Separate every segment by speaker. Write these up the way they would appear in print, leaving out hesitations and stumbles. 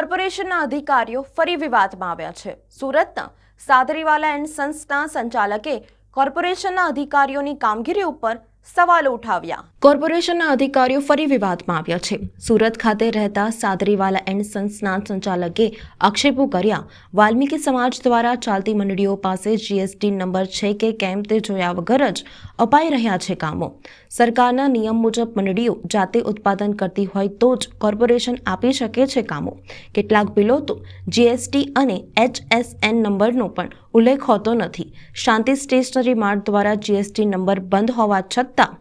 Speaker 1: કોર્પોરેશનના અધિકારીઓ ફરી વિવાદમાં આવ્યા છે। સુરતના સાદરીવાલા એન્ડ સન્સના સંચાલકે કોર્પોરેશનના અધિકારીઓની કામગીરી ઉપર સવાલો ઉઠાવ્યા। કોર્પોરેશનના અધિકારીઓ ફરી વિવાદમાં આવ્યા છે। સુરત ખાતે રહેતા સાદરીવાલા એન્ડ સન્સના સંચાલકે આક્ષેપો કર્યા। વાલ્મીકી સમાજ દ્વારા ચાલતી મંડળીઓ પાસે જીએસટી નંબર છે કે કેમ તે જોયા વગર જ અપાઈ રહ્યા છે કામો। સરકારના નિયમ મુજબ મંડળીઓ જાતે ઉત્પાદન કરતી હોય તો જ કોર્પોરેશન આપી શકે છે કામો। કેટલાક બિલો તો જીએસટી અને HSN નંબરનો પણ ઉલ્લેખ હોતો નથી। શાંતિ સ્ટેશનરી માર્ટ દ્વારા જીએસટી નંબર બંધ હોવા છતાં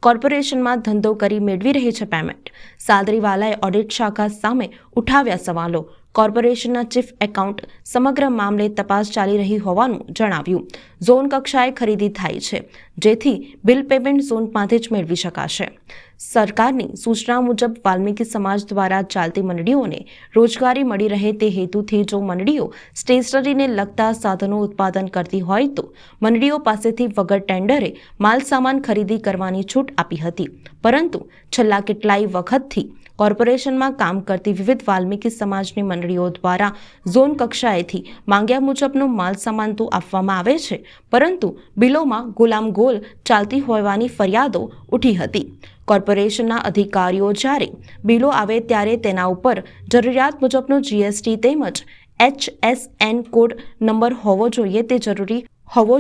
Speaker 1: કોર્પોરેશનમાં ધંધો કરી મેળવી રહી છે પેમેન્ટ। સાદરીવાલાએ ઓડિટ શાખા સામે ઉઠાવ્યા સવાલો। કોર્પોરેશનના ચીફ એકાઉન્ટ સમગ્ર મામલે તપાસ ચાલી રહી હોવાનું જણાવ્યું। ઝોન કક્ષાએ ખરીદી થાય છે જેથી બિલ પેમેન્ટ ઝોનમાંથી જ મેળવી શકાશે। સરકારની સૂચના મુજબ વાલ્મીકી સમાજ દ્વારા ચાલતી મંડળીઓને રોજગારી મળી રહે તે હેતુથી જો મંડળીઓ સ્ટેશનરીને લગતા સાધનો ઉત્પાદન કરતી હોય તો મંડળીઓ પાસેથી વગર ટેન્ડરે માલ સામાન ખરીદી કરવાની છૂટ આપી હતી, પરંતુ છેલ્લા કેટલાય વખતથી કોર્પોરેશનમાં કામ કરતી વિવિધ વાલ્મીકી સમાજની મંડળીઓ દ્વારા ઝોન કક્ષાએથી માંગ્યા મુજબનો માલ સામાન તો આપવામાં આવે છે, પરંતુ બિલોમાં ગુલામગોલ ચાલતી હોવાની ફરિયાદો ઉઠી હતી। કોર્પોરેશનના અધિકારીઓ જ્યારે બિલો આવે ત્યારે તેના ઉપર જરૂરિયાત મુજબનો જીએસટી તેમજ HSN કોડ નંબર હોવો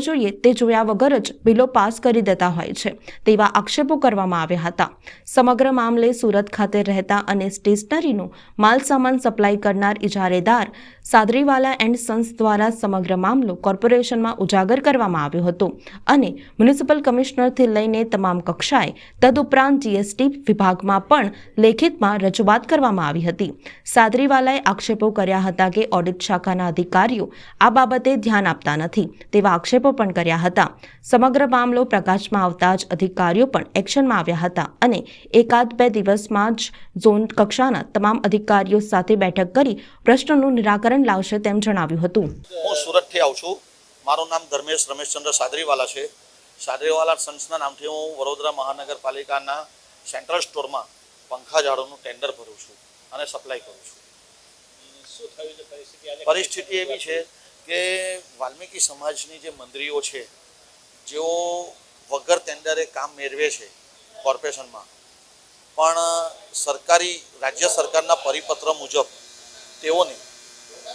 Speaker 1: જોઈએ તે જોયા વગર જ બિલો પાસ કરી દેતા હોય છે તેવા આક્ષેપો કરવામાં આવ્યા હતા। સમગ્ર મામલે સુરત ખાતે રહેતા અને સ્ટેશનરીનો માલ સામાન સપ્લાય કરનાર ઇજારેદાર સાદરીવાલા એન્ડ સન્સ દ્વારા સમગ્ર મામલો કોર્પોરેશનમાં ઉજાગર કરવામાં આવ્યો હતો અને મ્યુનિસિપલ કમિશનરથી લઈને તમામ કક્ષાએ તદુપરાંત જીએસટી વિભાગમાં પણ લેખિતમાં રજૂઆત કરવામાં આવી હતી। સાદરીવાલાએ આક્ષેપો કર્યા હતા કે ઓડિટ શાખાના અધિકારીઓ આ બાબતે ધ્યાન આપતા નથી તેવા આક્ષેપો પણ કર્યા હતા। સમગ્ર મામલો પ્રકાશમાં આવતા જ અધિકારીઓ પણ એક્શનમાં આવ્યા હતા અને એકાદ બે દિવસમાં જ ઝોન કક્ષાના તમામ અધિકારીઓ સાથે બેઠક કરી પ્રશ્નોનું નિરાકરણ લાવશે તેમ જણાવ્યું હતું।
Speaker 2: હું સુરતથી આવું છું। મારું નામ ધર્મેશ રમેશચંદ્ર સાદરીવાલા છે। સાદરીવાલા સન્સના નામથી હું વડોદરા મહાનગરપાલિકાના સેન્ટ્રલ સ્ટોરમાં પંખા ઝાડોનું ટેન્ડર ભરું છું અને સપ્લાય કરું છું।
Speaker 3: શું થયું છે
Speaker 2: પરિસ્થિતિ એવી છે કે વાલ્મીકી સમાજની જે મંડળીઓ છે જેઓ વગર ટેન્ડરે કામ મેળવે છે કોર્પોરેશનમાં, પણ રાજ્ય સરકારના પરિપત્ર મુજબ તેઓને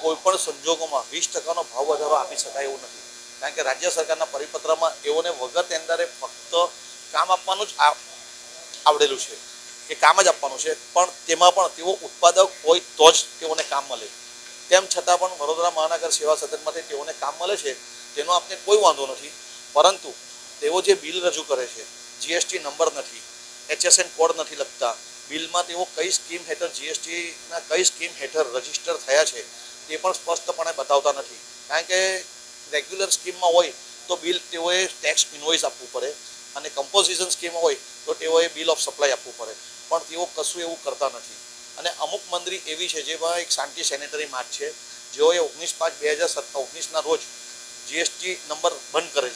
Speaker 2: કોઈપણ સંજોગોમાં 20% ભાવ વધારો આપી શકાય એવું નથી, કારણ કે રાજ્ય સરકારના પરિપત્રમાં એઓને વગર ટેન્ડરે ફક્ત કામ આપવાનું જ આવડેલું છે કે કામ જ આપવાનું છે, પણ તેમાં પણ તેઓ ઉત્પાદક હોય તો જ તેઓને કામ મળે। તેમ છતાં પણ વડોદરા મહાનગર સેવા સદનમાંથી તેઓને કામ મળે છે તેનો આપણે કોઈ વાંધો નથી, પરંતુ તેઓ જે બિલ રજૂ કરે છે જીએસટી નંબર નથી, HSN કોડ નથી લખતા, બિલમાં તેઓ કઈ સ્કીમ હેઠળ જીએસટીના કઈ સ્કીમ હેઠળ રજીસ્ટર થયા છે તે પણ સ્પષ્ટપણે બતાવતા નથી। કારણ કે રેગ્યુલર સ્કીમમાં હોય તો બિલ તેઓએ ટેક્સ ઇનવોઇસ આપવું પડે અને કમ્પોઝિશન સ્કીમ હોય તો તેઓએ બિલ ઓફ સપ્લાય આપવું પડે, પણ તેઓ કશું એવું કરતા નથી। અને અમુક મંડળી એવી છે જેમાં એક શાંતિ સેનેટરી માર્ટ છે, જેઓએ 19/5/2019ના રોજ જીએસટી નંબર બંધ કરેલો